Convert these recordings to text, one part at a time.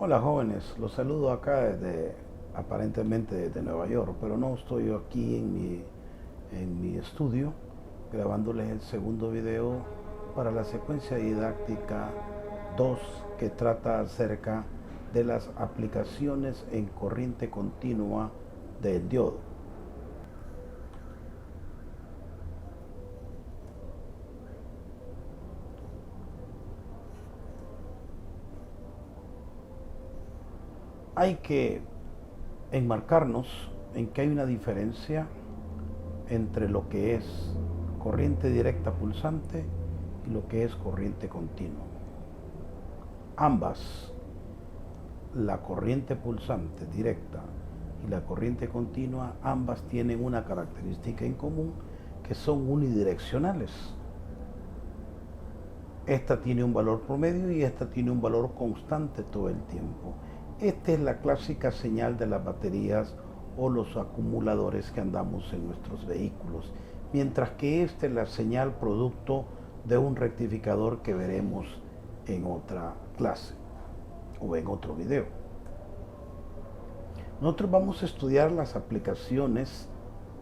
Hola jóvenes, los saludo acá aparentemente desde Nueva York, pero no estoy aquí en mi estudio grabándoles el segundo video para la secuencia didáctica 2 que trata acerca de las aplicaciones en corriente continua del diodo. Hay que enmarcarnos en que hay una diferencia entre lo que es corriente directa pulsante y lo que es corriente continua. Ambas, la corriente pulsante directa y la corriente continua, ambas tienen una característica en común, que son unidireccionales. Esta tiene un valor promedio y esta tiene un valor constante todo el tiempo. Esta es la clásica señal de las baterías o los acumuladores que andamos en nuestros vehículos, mientras que esta es la señal producto de un rectificador que veremos en otra clase o en otro video. Nosotros vamos a estudiar las aplicaciones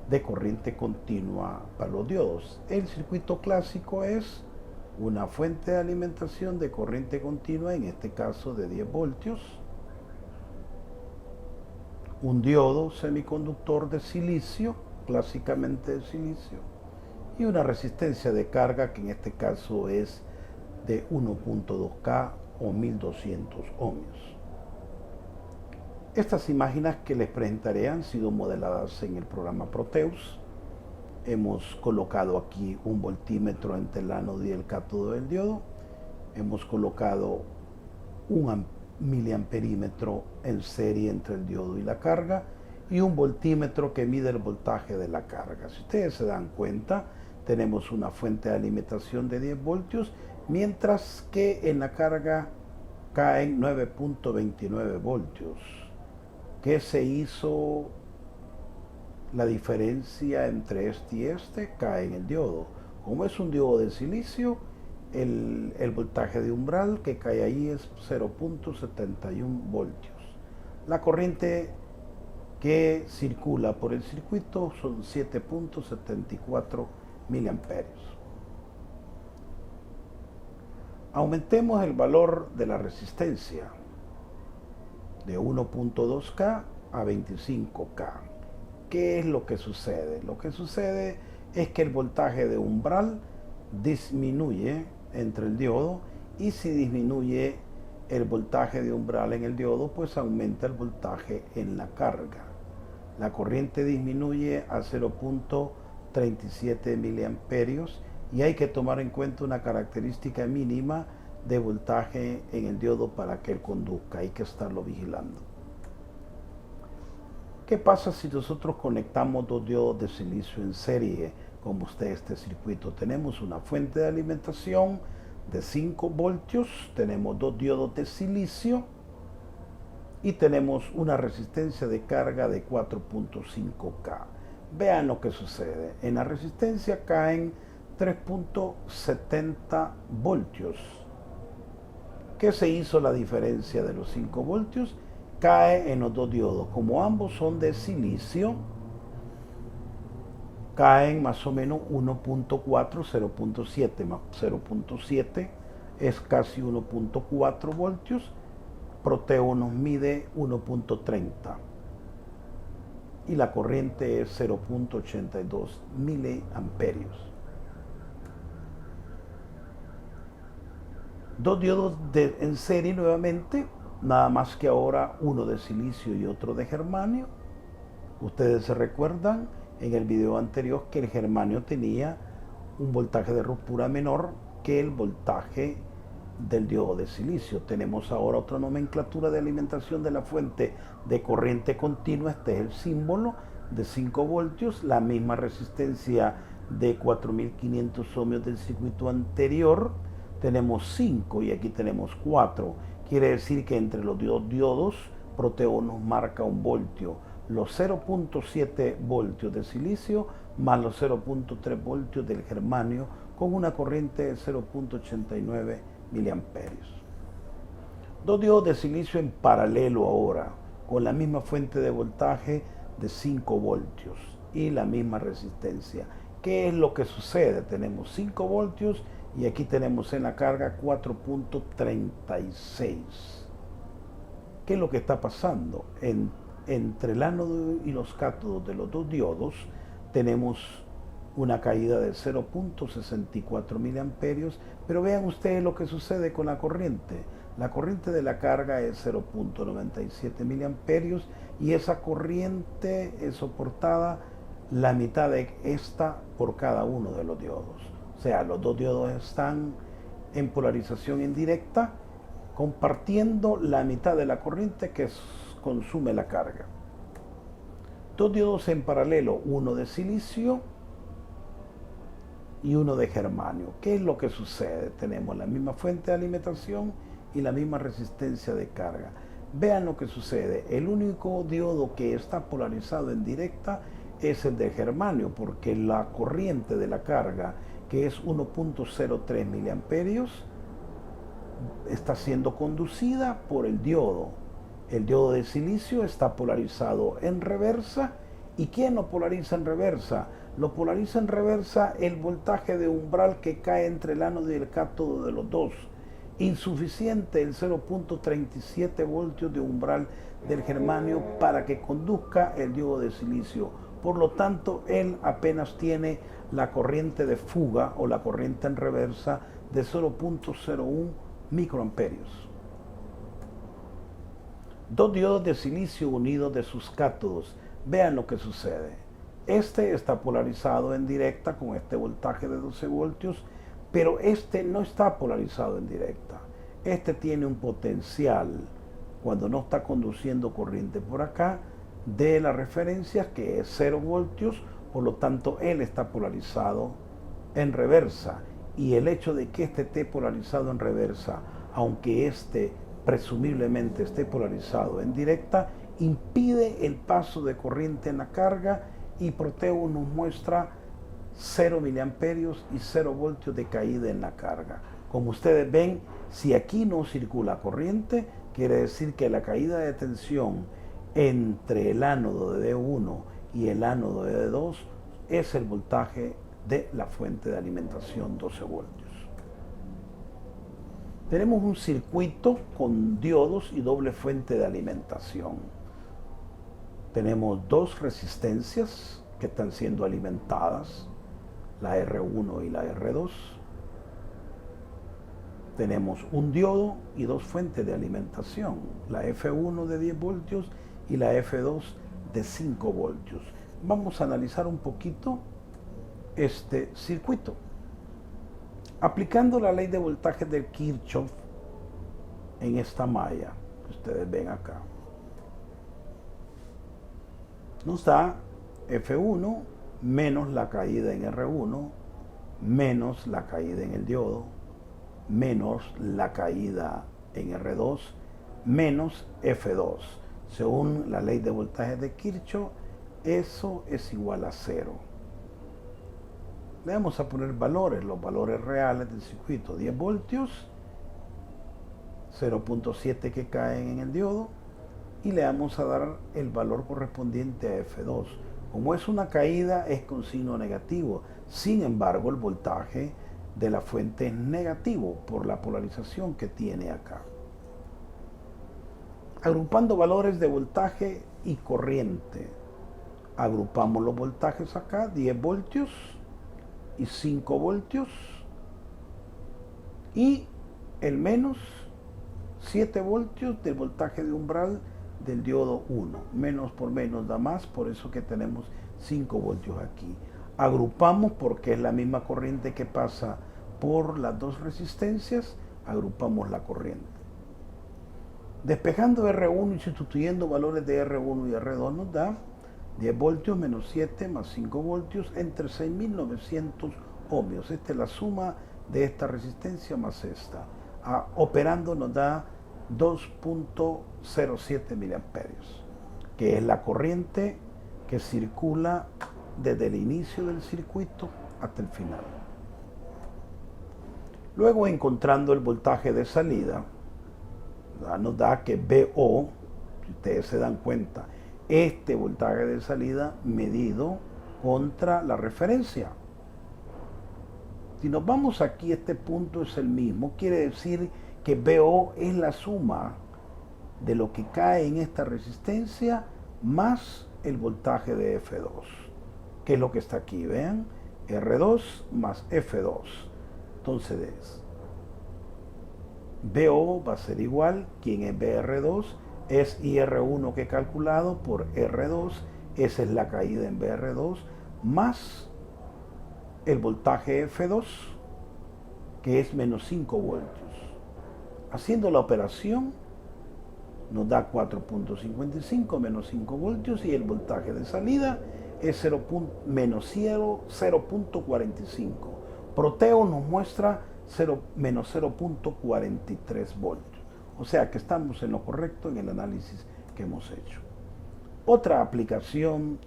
de corriente continua para los diodos. El circuito clásico es una fuente de alimentación de corriente continua, en este caso de 10 voltios, un diodo semiconductor de silicio, clásicamente de silicio, y una resistencia de carga que en este caso es de 1.2K o 1200 ohmios. Estas imágenes que les presentaré han sido modeladas en el programa Proteus. Hemos colocado aquí un voltímetro entre el ánodo y el cátodo del diodo. Hemos colocado un miliamperímetro en serie entre el diodo y la carga y un voltímetro que mide el voltaje de la carga. Si ustedes se dan cuenta, tenemos una fuente de alimentación de 10 voltios, mientras que en la carga caen 9.29 voltios. ¿Qué se hizo? La diferencia entre este y este cae en el diodo. Como es un diodo de silicio, el voltaje de umbral que cae ahí es 0.71 voltios. La corriente que circula por el circuito son 7.74 miliamperios. Aumentemos el valor de la resistencia de 1.2K a 25K. ¿Qué es lo que sucede? Lo que sucede es que el voltaje de umbral disminuye entre el diodo, y si disminuye el voltaje de umbral en el diodo, pues aumenta el voltaje en la carga. La corriente disminuye a 0.37 miliamperios y hay que tomar en cuenta una característica mínima de voltaje en el diodo para que él conduzca. Hay que estarlo vigilando. ¿Qué pasa si nosotros conectamos dos diodos de silicio en serie? Como este circuito, tenemos una fuente de alimentación de 5 voltios, tenemos dos diodos de silicio y tenemos una resistencia de carga de 4.5K. Vean lo que sucede. En la resistencia caen 3.70 voltios. ¿Qué se hizo la diferencia de los 5 voltios? Cae en los dos diodos. Como ambos son de silicio, caen más o menos 1.4, 0.7 más 0.7 es casi 1.4 voltios. Proteo nos mide 1.30 y la corriente es 0.82 miliamperios. Dos diodos en serie nuevamente, nada más que ahora uno de silicio y otro de germanio. Ustedes se recuerdan en el video anterior que el germanio tenía un voltaje de ruptura menor que el voltaje del diodo de silicio. Tenemos ahora otra nomenclatura de alimentación de la fuente de corriente continua. Este es el símbolo de 5 voltios, la misma resistencia de 4500 ohmios del circuito anterior. Tenemos 5 y aquí tenemos 4. Quiere decir que entre los dos diodos, Proteo nos marca un voltio. Los 0.7 voltios de silicio más los 0.3 voltios del germanio, con una corriente de 0.89 miliamperios. Dos diodos de silicio en paralelo ahora, con la misma fuente de voltaje de 5 voltios y la misma resistencia. ¿Qué es lo que sucede? Tenemos 5 voltios y aquí tenemos en la carga 4.36. ¿Qué es lo que está pasando? Entre el ánodo y los cátodos de los dos diodos tenemos una caída de 0.64 miliamperios, pero vean ustedes lo que sucede con la corriente. La corriente de la carga es 0.97 miliamperios y esa corriente es soportada la mitad de esta por cada uno de los diodos. O sea, los dos diodos están en polarización indirecta, compartiendo la mitad de la corriente que consume la carga. Dos diodos en paralelo, uno de silicio y uno de germanio. ¿Qué es lo que sucede? Tenemos la misma fuente de alimentación y la misma resistencia de carga. Vean lo que sucede. El único diodo que está polarizado en directa es el de germanio, porque la corriente de la carga, que es 1.03 miliamperios, está siendo conducida por el diodo. El diodo de silicio está polarizado en reversa. ¿Y quién lo polariza en reversa? Lo polariza en reversa el voltaje de umbral que cae entre el ánodo y el cátodo de los dos. Insuficiente el 0.37 voltios de umbral del germanio para que conduzca el diodo de silicio. Por lo tanto, él apenas tiene la corriente de fuga o la corriente en reversa de 0.01 microamperios. Dos diodos de silicio unidos de sus cátodos. Vean lo que sucede. Este está polarizado en directa con este voltaje de 12 voltios, pero este no está polarizado en directa. Este tiene un potencial, cuando no está conduciendo corriente por acá, de la referencia que es 0 voltios, por lo tanto él está polarizado en reversa. Y el hecho de que este esté polarizado en reversa, aunque este presumiblemente esté polarizado en directa, impide el paso de corriente en la carga, y Proteus nos muestra 0 miliamperios y 0 voltios de caída en la carga. Como ustedes ven, si aquí no circula corriente, quiere decir que la caída de tensión entre el ánodo de D1 y el ánodo de D2 es el voltaje de la fuente de alimentación 12 voltios. Tenemos un circuito con diodos y doble fuente de alimentación. Tenemos dos resistencias que están siendo alimentadas, la R1 y la R2. Tenemos un diodo y dos fuentes de alimentación, la F1 de 10 voltios y la F2 de 5 voltios. Vamos a analizar un poquito este circuito. Aplicando la ley de voltaje de Kirchhoff en esta malla que ustedes ven acá, nos da F1 menos la caída en R1, menos la caída en el diodo, menos la caída en R2, menos F2. Según la ley de voltaje de Kirchhoff, eso es igual a 0. Le vamos a poner valores, los valores reales del circuito: 10 voltios, 0.7 que caen en el diodo, y le vamos a dar el valor correspondiente a F2. Como es una caída, es con signo negativo. Sin embargo, el voltaje de la fuente es negativo por la polarización que tiene acá. Agrupando valores de voltaje y corriente, agrupamos los voltajes acá: 10 voltios y 5 voltios, y el menos 7 voltios del voltaje de umbral del diodo 1. Menos por menos da más, por eso que tenemos 5 voltios aquí. Agrupamos porque es la misma corriente que pasa por las dos resistencias, agrupamos la corriente. Despejando R1 y sustituyendo valores de R1 y R2 nos da 10 voltios menos 7 más 5 voltios entre 6.900 ohmios. Esta es la suma de esta resistencia más esta. Operando nos da 2.07 miliamperios, que es la corriente que circula desde el inicio del circuito hasta el final. Luego, encontrando el voltaje de salida, ¿verdad? Nos da que VO, si ustedes se dan cuenta, este voltaje de salida medido contra la referencia. Si nos vamos aquí, este punto es el mismo, quiere decir que VO es la suma de lo que cae en esta resistencia más el voltaje de F2, que es lo que está aquí, vean, R2 más F2. Entonces, VO va a ser igual, quien es BR2 es IR1 que he calculado por R2, esa es la caída en BR2, más el voltaje F2, que es menos 5 voltios. Haciendo la operación, nos da 4.55 menos 5 voltios y el voltaje de salida es menos 0.45. Proteo nos muestra menos 0.43 voltios. O sea que estamos en lo correcto en el análisis que hemos hecho. Otra aplicación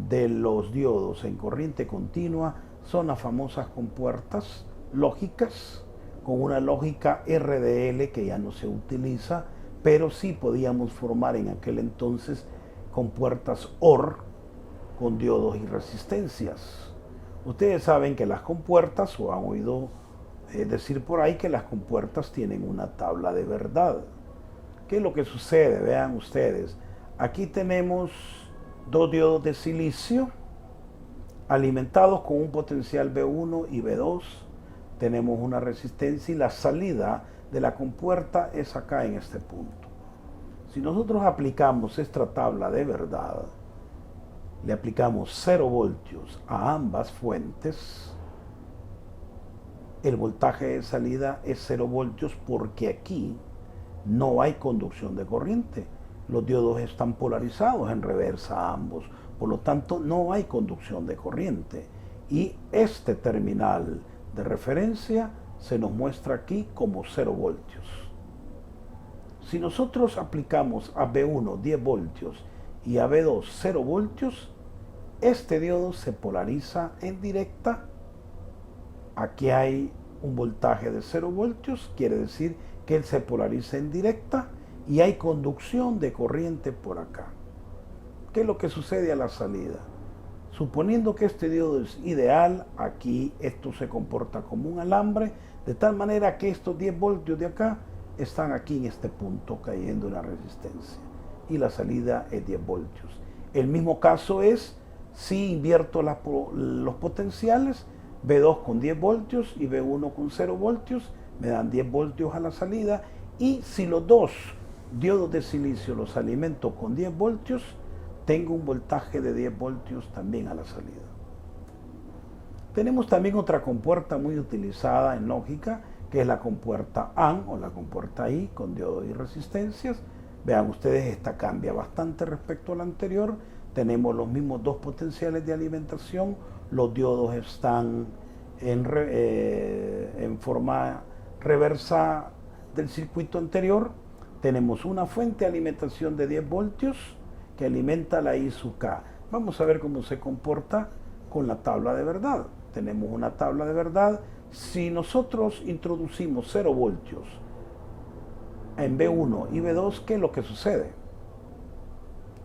de los diodos en corriente continua son las famosas compuertas lógicas, con una lógica RDL que ya no se utiliza, pero sí podíamos formar en aquel entonces compuertas OR con diodos y resistencias. Ustedes saben que las compuertas, o han oído decir por ahí que las compuertas tienen una tabla de verdad. ¿Qué es lo que sucede? Vean ustedes, aquí tenemos dos diodos de silicio alimentados con un potencial V1 y V2. Tenemos una resistencia y la salida de la compuerta es acá en este punto. Si nosotros aplicamos esta tabla de verdad, le aplicamos 0 voltios a ambas fuentes, el voltaje de salida es 0 voltios porque aquí no hay conducción de corriente. Los diodos están polarizados en reversa ambos, por lo tanto no hay conducción de corriente. Y este terminal de referencia se nos muestra aquí como 0 voltios. Si nosotros aplicamos a B1 10 voltios y a B2 0 voltios, este diodo se polariza en directa. Aquí hay un voltaje de 0 voltios, quiere decir que él se polariza en directa y hay conducción de corriente por acá. ¿Qué es lo que sucede a la salida? Suponiendo que este diodo es ideal, aquí esto se comporta como un alambre, de tal manera que estos 10 voltios de acá están aquí en este punto cayendo en la resistencia y la salida es 10 voltios. El mismo caso es si invierto los potenciales, B2 con 10 voltios y B1 con 0 voltios, me dan 10 voltios a la salida, y si los dos diodos de silicio los alimento con 10 voltios, tengo un voltaje de 10 voltios también a la salida. Tenemos también otra compuerta muy utilizada en lógica, que es la compuerta AND o la compuerta I con diodos y resistencias. Vean ustedes, esta cambia bastante respecto a la anterior. Tenemos los mismos dos potenciales de alimentación, los diodos están en forma reversa del circuito anterior. Tenemos una fuente de alimentación de 10 voltios que alimenta la I sub K. Vamos a ver cómo se comporta con la tabla de verdad. Tenemos una tabla de verdad. Si nosotros introducimos 0 voltios en B1 y B2, ¿qué es lo que sucede?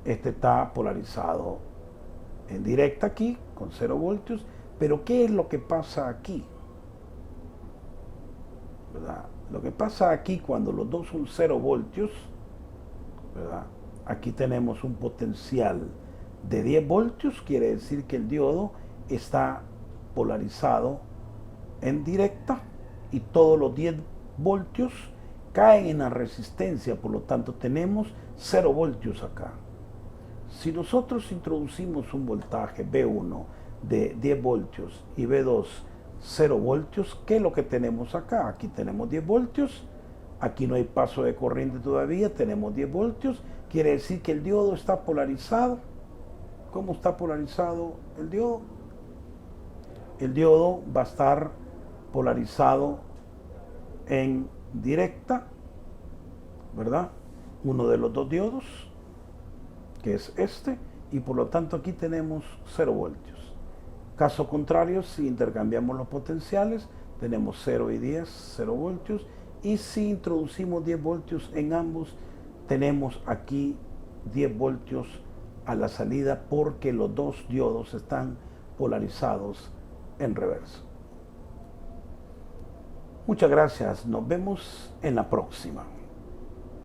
Este está polarizado en directa aquí con 0 voltios, pero ¿qué es lo que pasa aquí? ¿Verdad? Lo que pasa aquí cuando los dos son 0 voltios, ¿verdad? Aquí tenemos un potencial de 10 voltios, quiere decir que el diodo está polarizado en directa y todos los 10 voltios caen en la resistencia, por lo tanto tenemos 0 voltios acá. Si nosotros introducimos un voltaje B1 de 10 voltios y B2 0 voltios, ¿qué es lo que tenemos acá? Aquí tenemos 10 voltios, aquí no hay paso de corriente todavía, tenemos 10 voltios, quiere decir que el diodo está polarizado. ¿Cómo está polarizado el diodo? El diodo va a estar polarizado en directa, ¿verdad? Uno de los dos diodos, que es este, y por lo tanto aquí tenemos 0 voltios. Caso contrario, si intercambiamos los potenciales, tenemos 0 y 10, 0 voltios, Y si introducimos 10 voltios en ambos, tenemos aquí 10 voltios a la salida porque los dos diodos están polarizados en reverso. Muchas gracias, nos vemos en la próxima.